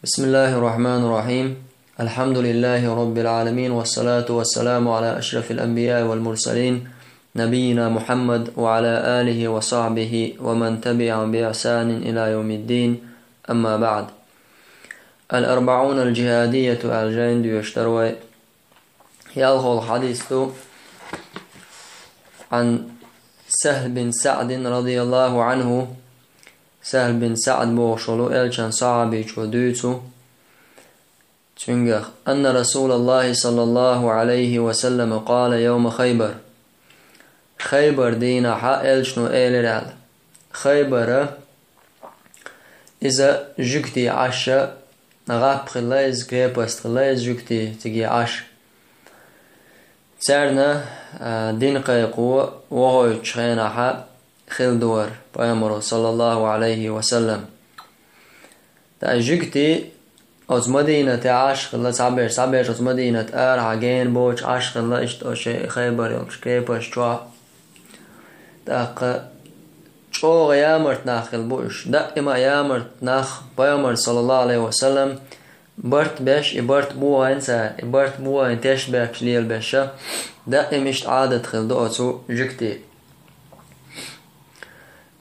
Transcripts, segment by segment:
بسم الله الرحمن الرحيم. الحمد لله رب العالمين، والصلاة والسلام على أشرف الأنبياء والمرسلين نبينا محمد وعلى آله وصحبه ومن تبعهم بإحسان إلى يوم الدين. أما بعد، الأربعون الجهادية الجين يشتروي يلغو الحديث عن سهل بن سعد رضي الله عنه. سهل بن سعد بوشلو إلشان صعبي شوديتو تنجخ أن رسول الله صلى الله عليه وسلم قال يوم خيبر. خيبر دينا حا إلشنو إلرال خيبر إذا جكتي عشا نغاب خلايز كريبست خلايز جكتي تجي عش سرنا دين قيقو وهو تشخينا حا خل دور بأمره صلى الله عليه وسلم. تأجكتي از مدينة عاش خلا صبر از مدينة عجين بوش عاش خلا اشتوشي خيبر يومش كيبش جوا دق شو يامرت ناخل بوش دائما يامرت ناخ بأمر صلى الله عليه وسلم برت بش برت بوين سار برت بوين تش بش ليل بشة دائما مش عادة خل دوتو جكتي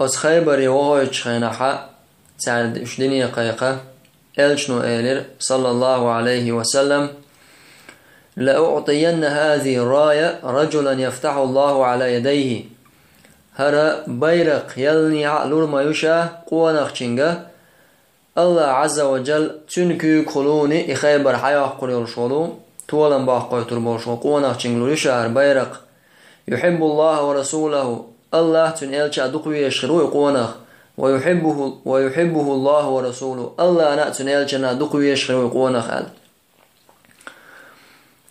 از خيبر يوهو تشخينا حا سعد اشدني قيقة إلشنو إيلر صلى الله عليه وسلم لأعطين هذه الراية رجلا يفتح الله على يديه. هرا بيرق يلني عقلور ما يشا قوانق چنگا الله عز وجل تنكو كلوني إخيبر حياة قريل شولو تولن باقوي تربوشو قوانق چنگلور يشا بيرق يحب الله ورسوله الله تن إلشا دقوي يشغلو قوانق ويحبه الله ورسوله الله نأتن يلجنا دقو يشغل قوانا خال.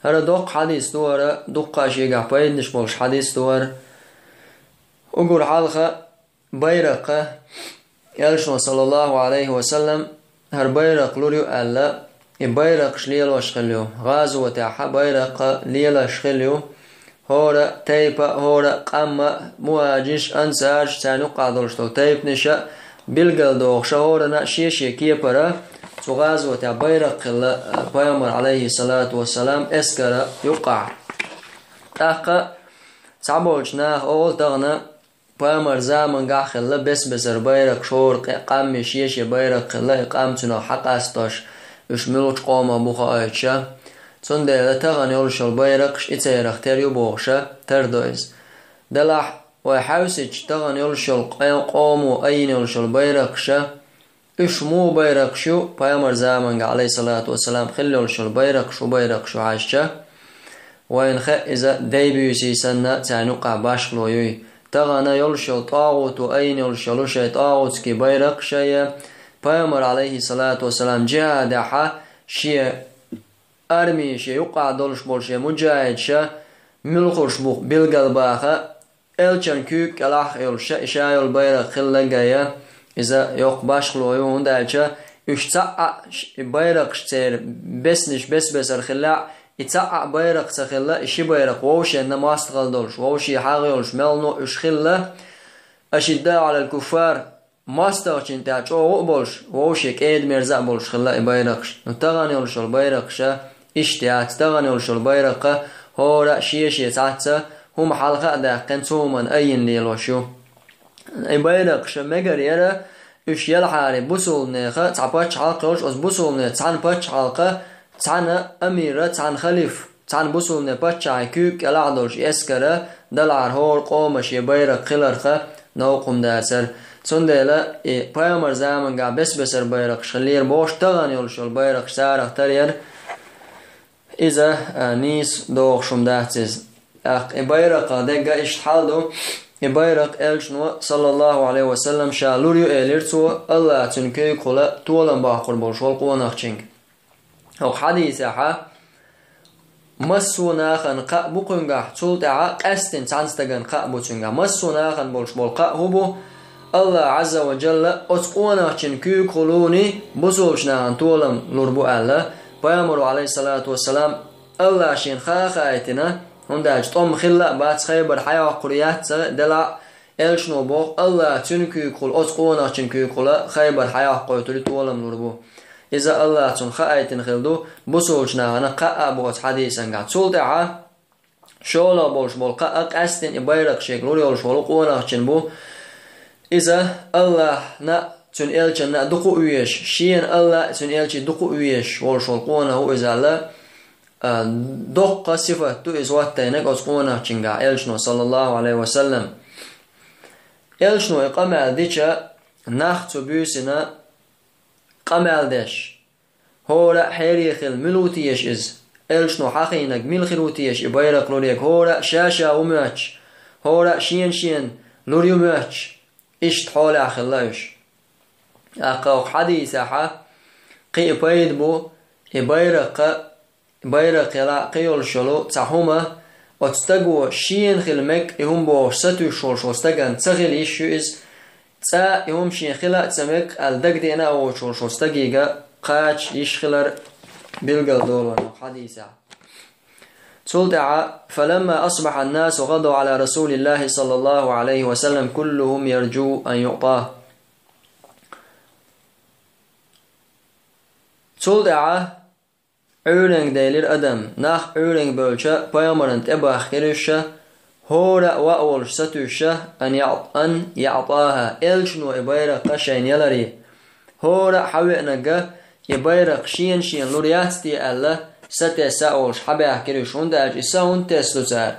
هذا دق حديث دور دق شيء قاعد نشبوش حديث دور أقول حلقة بيرقة يلجنا صلى الله عليه وسلم هر بيرق لوريو ألا بيرق شليل وشخليو غازو وتاحة بيرق ليل شخليو هورا تيبا هورا قاما مواجش انساج تانو قادلشتو تيب نشا بلغل دوغشا هورا ناشيشي كيبرا تغاز وتا بيرق بيامر عليه الصلاة والسلام اسكرا يقع تاقا تعبولشنا اول تغنا بيامر زامن قاخل بس بسر بيرق شور قام شيشي بيرق قامتنا حق استاش اشملوش قوما بوخا ايتشا صندل تغن يولشل بيرقش إتيرخ تريو بوغشا تردويز دلح وحاوسج تغن يولشل قومو أين يولشل بيرقشا إشمو بيرقشو بيامر زامن عليه الصلاة والسلام خل يولشل بيرقشو عاشا وإن إذا ديبيوسي سنة تعنقع باشلو يوي تغن يولشل طاغوت أين يولشل شي طاغوت كي بيرقشا بيامر عليه الصلاة والسلام جادحا شي أرمي شيء يقع دولش بولشة مجاهد شا ملخورش بوخ بالقلباخة إلشان كيك الأخ يولشا إشايا البيرق خلقايا إذا يوق باشخلو يون دالشا يشتاق بيرق شتير بسنش بسر خلاع يتاق بيرق تخلا إشي بيرق ووشي إنما أستغل دولش ووشي حاغي يولش ملنو إش خلا أشداء على الكفار ما استغشين تاج أو بولش ووشي كيد مرزع بولش خلا بيرقش نتغن يولش البيرقشا اشتيات تغن يولش البيرقة هورا شيشي تعتا هم حلقة داقن تومن أين ليلوشو البيرقشا مقر يرى اش يلحاري بوصول نيخة تعباتش حلقة يولش از بوصول نيخة تعن باتش حلقة تعن أميرة تعن خليف تعن بوصول نيخة باتش عكوك العدوش يسكرة دلعر هور قومش يبيرق خلرخة نوقم داسر صندلا بيامر زامن قا بسر بيرق شلير بوش تغن يولش البيرق سارق ترير إذا نيس دوغ شمداتز بيرق دقا اشتحالدو بيرق إلشنو صلى الله عليه وسلم شالوريو إليرتو الله تنكي كولا طولا باقر بولشول قواناق چنگ او حديثة حا مسو ناخن قا بقنگا تولتعا قستن تانستغن قا بوچنگا مسو ناخن بولش بول قا هبو الله عز وجل أتقونا چنكي كولوني بزوجنا طولم لربو الله بيامر عليه الصلاة والسلام الله شين خاخايتنا هنداج طم خلا بات خيبر حياة قريات دلع إلشنو بوغ الله تنكي كول أتقونا چنكي كولا خيبر حياة قويتولي طولم لربو إذا الله تون خايتن خلدو بسوجنا أنا قاء بوت حديثا قاعد سولدعا شولا بولش بول قاء قاستن إبايرق شكلوري ولش بولو قونا بو إذا الله نا تون إلچن نا دقو ويش شين الله تون إلچي دقو ويش ولش قونا هو إذا الله دق صفة تو إزواتينك أزقونا چنگا إلشنو صلى الله عليه وسلم إلشنو إقامل ديچا ناختو بيوسنا قمال ديش هورا حيريخ الملوتيش إز إلشنو حقينك ملخلوتيش إبايرق لوريك هورا شاشا وماتش هورا شين لوريو ماتش إشت حول أخلايش أقاوك حديثة قي بايد بو إبايرق يلا قيول شلو تحوما وتستقو شين خلمك إهم بو ستو شول استقان تغل إشيو إز تا يوم شين خلا تسمك الدقدينا أو شول استقيقا قاش يشخلر بالقل دولنا حديثة تلدع فلما أصبح الناس غضوا على رسول الله صلى الله عليه وسلم كلهم يرجو أن يعطاه تلدع عورنگ ديلر أدم ناخ عورنگ بولشا بيامرنت إباخ كريشا هورا وأولش ستوشا أن يعطاها إلشنو إبايرق شين يلري هورا حوئنقا إبايرق شين لورياتي ألا ستيسا أولش حبيح كريش هندالج إسا هنتيس لتار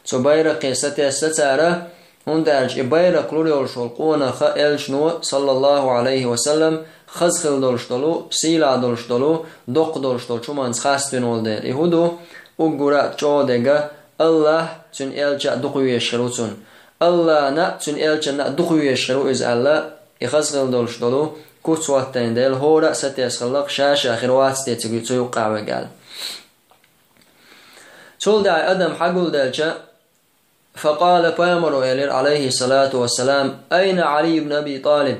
تو بايرقي ستيس لتارا هندالج إبايرق لوريولش والقونا خا إلشنو صلى الله عليه وسلم خزخل دولش دولو سيلا دولش دولو دوق دولش دول چومانس خاستين ولدير إهودو uggura çoğdega Allah tün elçe duquyeshirutun. Allah na tün elçe na duquyeshiru iz Allah ikhazgil dolsh dolu kutswattayn del hora sateskhallaq shash akhirwat stetigi tsuyu qawagal. Çolda adam hagul delçe فقال فامر عليه الصلاة والسلام أين علي بن أبي طالب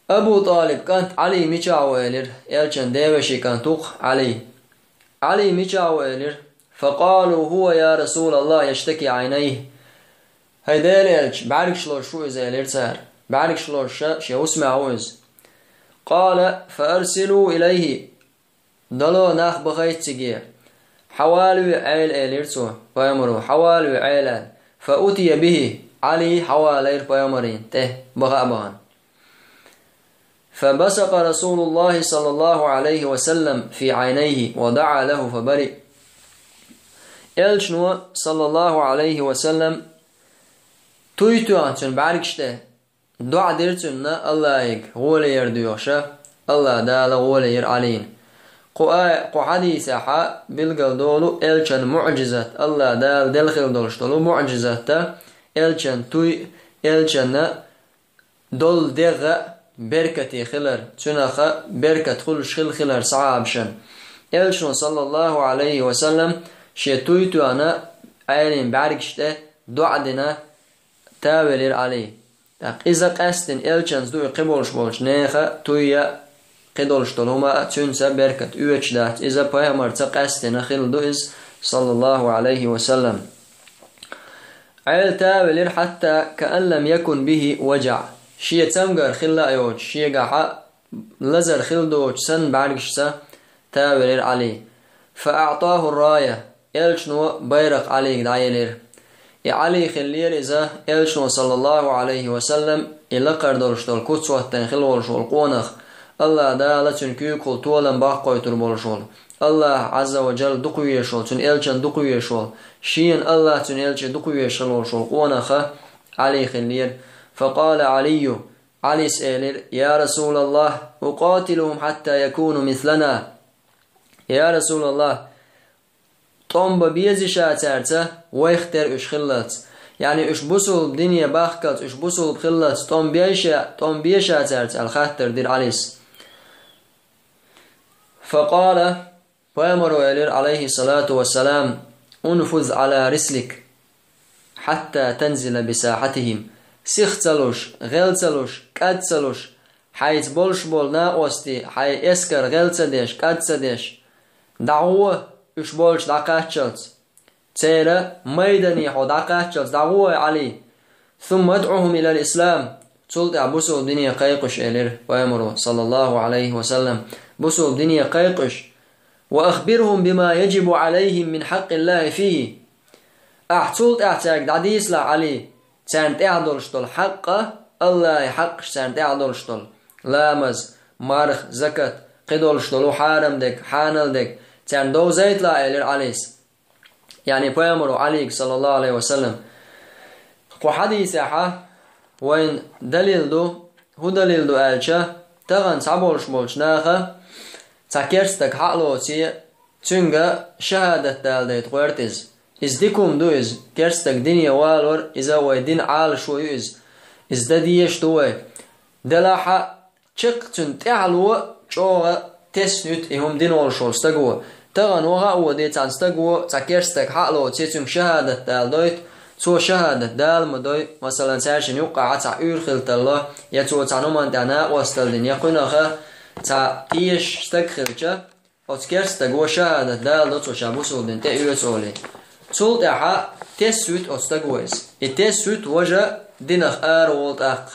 أبو طالب كانت علي ميشاو إلير إلشان ديوشي كان توق علي ميشاو إلير فقالوا هو يا رسول الله يشتكي عينيه هيدا إلش بعرك شلور شو إذا إلير سار بعرك شلور شو اسمعوا إز قال فأرسلوا إليه دلو ناخ بغيت تجير حوالي عيل إليرتو بيامرو حوالي عيلان فأتي به علي حوالي بيامرين ته بغابان فبصق رسول الله صلى الله عليه وسلم في عينيه ودعا له فبرئ إلشنو صلى الله عليه وسلم تويتو عنتن بعركشته دعا درتن الله يك غولي يرديوشا الله دالا غولي ير علين قو حديثة بالقل دولو إلشن معجزة الله دال دلخل دولش دولو معجزة إلشن توي إلشن دول دغة بركتي خلر تنخا بركة خلش خلر صعابشن إلشن صلى الله عليه وسلم شيتويتو أنا عينين بعركشته دعدنا تاولير عليه إذا قاستن إلشن دوي قبولش بولش نيخا تويا قدولش دولهما تنسى بركة أوچدات إذا بيامر تقاستن خلدو إز صلى الله عليه وسلم عيل تاولير حتى كأن لم يكن به وجع شيء تمغر خلا يوج شيء قاحا لزر خلدوج سن بعرقشتا تاولير عليه فأعطاه الراية إلشنو بيرق عليه دعيلير علي خلير إذا إلشنو صلى الله عليه وسلم إلا قردولش دول كتسواتن خلولش والقونخ الله دالا تنكي كل طولا باق قويتر بولشول الله عز وجل دقويشول تن إلشن دقويشول شين الله تن إلشن دقويشول والقونخ علي خلير فقال علي سئلر يا رسول الله أقاتلهم حتى يكونوا مثلنا يا رسول الله طنب بيزي شاترته ويختر اش خلت يعني اش بوصل دنيا باخكت اش بوصل بخلت طنب بيشاترت الخاتر دير عليس فقال وامر عليه الصلاة والسلام انفذ على رسلك حتى تنزل بساحتهم سيختلوش غلتلوش كاتسلوش حيث بولش بول ناقوستي حي اسكر غلتديش كاتسديش دعوه اش بولش دقاتشلت تيرا ميداني حو دقاتشلت دعوه علي ثم ادعوهم الى الاسلام تلت بوسو الدنيا قيقش إلير ويمرو صلى الله عليه وسلم بوسو الدنيا قيقش وأخبرهم بما يجب عليهم من حق الله فيه أحتلت أحتاج دعديس لا علي سانت أعدلشتل حقه الله حق سانت أعدلشتل لامز مارخ زكاة قدلشتلو حارم دك حانل دك سانت دو زيت لا إلير عليس يعني بيامرو عليك صلى الله عليه وسلم وحديث وين دليل دو ألشا تغن سعبولش بولشناخا تاكيرستك حقلوتي تنغا شهادة دالديت غيرتز ديكم دو كيرستك دنيا والور إذا ويدين عال شو إز ديش دوي دلاحا چق تنتعلو چوغا تسنوت إهم دين والشول استقوى تغن وغا ودي تنستقوى تاكيرستك حقلوتي تنغ شهادة دالديت تو شهادة دال مدوي مثلا ساشن يوقع تعير خلت الله يتو تعنومان دانا واستلدين يقنخا تيش استقخلچا اتكرستقو شهادة دال دو تو شابوسو دين تأيو تولي تول دحا تسويت استقويز التسويت وجه دينخ والت اق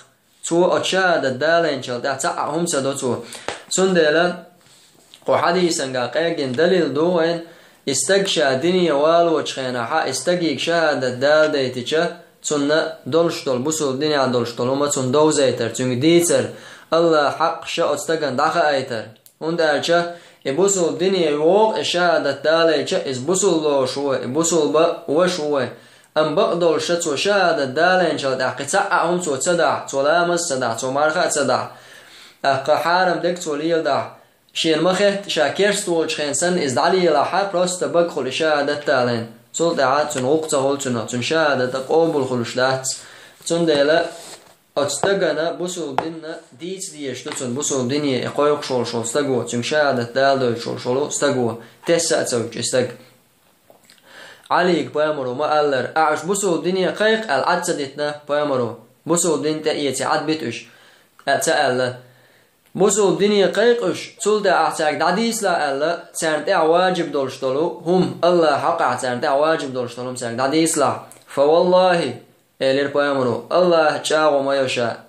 تو اتشهادة دال انشال دح تعهم سدو تو سندلا وحديثا قاقاقين دليل دوين استقشا دنيا والو وچخيناحا استقيق شهادة دال ديتيچا تسنة دولشتول بوسول دنيا دولشتول وما تسن دو زيتر تنگ ديتر الله حق شا اتستقن داخا ايتر وندالچا بوسول دنيا يوغ شهادة داليچا از بوسول لو شوه بوسول با وشوه ام بقدول شتو شهادة دالينچا داقتا هم تو تدع تولامس تدع تو مارخا تدع اقا حارم دك توليل دع شين مخت شاكرست وچخنسن از دالي لاحا پروست بقخل شهادة دالين تول دعات تن وقتا هولتنا تن شهادة قوبل خلوشدات تن ديلا اتستقنا بوسول دينا ديت ديشتو تن بوسول ديني اقويق شول شول استقوى تن شهادة دالدو شول شولو استقوى تسا تسوج استق عليك بامرو ما ألر أعش بوسول ديني قيق العدسدتنا بامرو بوسول دين تأيتي عد بيتوش أتألا بوسول دنيا قيقش تولد احتاج دعديس لا ألا تسانتع واجب دولشتلو هم الله حق تسانتع واجب دولشتلو تسانتع دعديس لا فوالله إلير بيامرو الله تشاو ما يشاء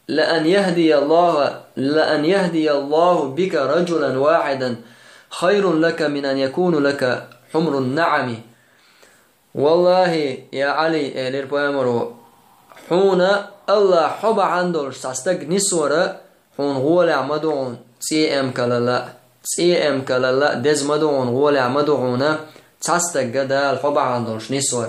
لأن يهدي الله بك رجلا واحدا خير لك من أن يكون لك حمر النعم والله يا علي إلير بيامرو حونا الله حب عندولش تستق نسورة حون غولع مدعون تي ام كلالا دز مدعون غولع مدعونا تستق دال حب عندولش نسور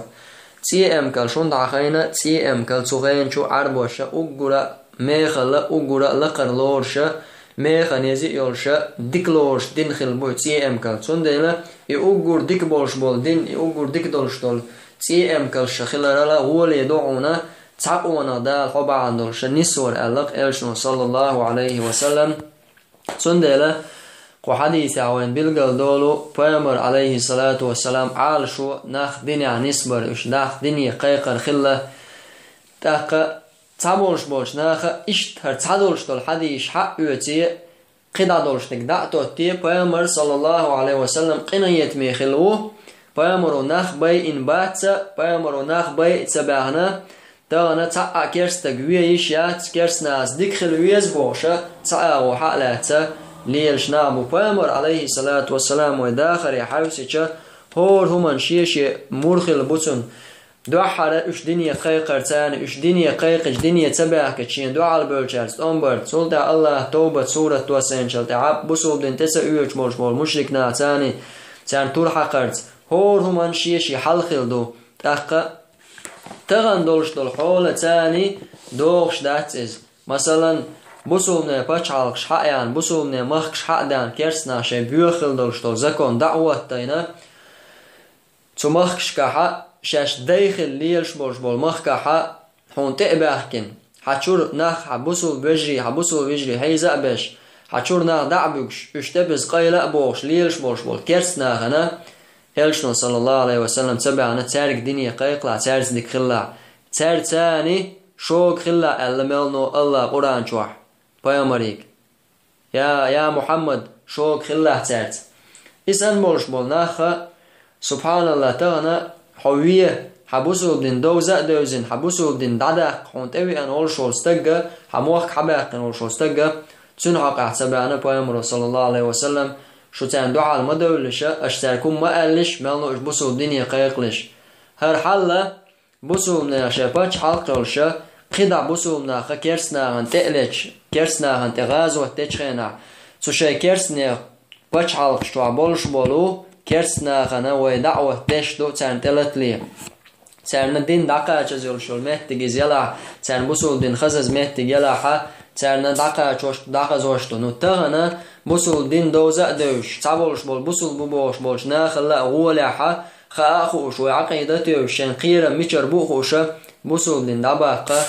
تي ام كل شون دعخينا تي ام كل صغين شو عربوشا اقرا ميخلا اقرا لقرلورشا ميخا نيزي يولشا ديكلورش دين خلبو تي ام كل شون دينا اقر ديك بولش بول دين اقر ديك دولش دول تي ام كل شخيلا غولي دعونا تعقونا دال حب عندولش نسور ألق إلشنو صلى الله عليه وسلم سندلا وحديث عوين بلغل دولو بيامر عليه الصلاة والسلام عالشو ناخ دنيا نسبر اش ناخ دنيا قيقر خلا تاقا تعبولش بولش ناخ اشتهر تعدولش دول حديث حق يوتي قدا دولش نقدع توتي بيامر صلى الله عليه وسلم قنيت ميخلوه بيامرو ناخ بي انباتsa بيامرو ناخ بي تباهنا تانا تعا كيرستك ويش يات كيرسناس ديكخل ويز بوشا تعا وحالاتا ليلش نابو بامر عليه الصلاة والسلام وداخر يحاوسيشا هور همان شيشي مرخل بوتن دوحر اش دنيا قيقر تاني اش دنيا قيقش دنيا تباك تشين دوع البولشارست انبرد سلطة الله توبة سورة توسين شلتعب بسوب دين تسا اوش مولش مول مشركنا تاني تان ترحا قرد هور همان شيشي حلخل دو تاقا تغن دولش دول حولة تاني دوغش داتز مثلا بوسولنا بچالكش حقيان بوسولنا مخكش حقدان كيرسنا شي بيوخل دولش دول زكون دعوة تاينا تو مخكش كحق شاش دايخل ليلش بولش بول مخكا حق حون تقباحكن حتشور ناخ حبوسول بجري هاي زقبش حتشور ناخ دعبوش اشتبز قيلق بوغش ليلش بولش بول كيرسنا غنا هلشنو صلى الله عليه وسلم تبعنا تارك دنيا قيقلع تارز ديك خلع تار تاني شوك خلع ألا ملنو الله قرآن شوح بيامريك يا محمد شوك خلع تارت إسان بولش بول ناخا سبحان الله تغنى حوية حبوسو بدين دوزا دوزين حبوسو بدين دادا خونت اوي ان اول شولستغا حموخ حباق ان اول شولستغا تسون حق حسبانا پیغمبر صلى الله عليه وسلم شو تان دعاء المدولش اشتركم ما قالش مالنو بوسو بدين يقيقلش هر حل بوسو من شپاچ حلقلش قدا بوسو من خ كيرسنا ان تلچ كيرسنا ان تغازو تچخنا سو شي كيرسنا باچ حلق شو بولش بولو كيرسنا خنا و دعوه تش دو تان تلتلي تان دين دقه چزول شول مهتگي زلا تان بوسو دين خزز مهتگي لا ح تان دقه چوش دقه زوشتو نو تغنا بوسو دين دوزا دوش تابولش بول بوسو بوش بولش ناخلا ولا ح خاخو شو عقيدته شنقيره ميچربو خوش بوسو دين دباقه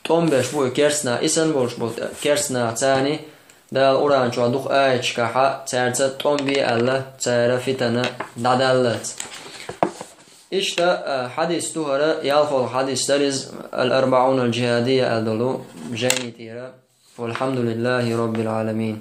تومبش بو كيرسنا اسن بولش بول كيرسنا تاني دال اوران چو دوخ اچ كح ترت تومبي الله تعرفتنا دادلت işte hadis tuhara yalfol hadisteriz el-40 الجهادية الدلو جاني تيرا والحمد لله رب العالمين.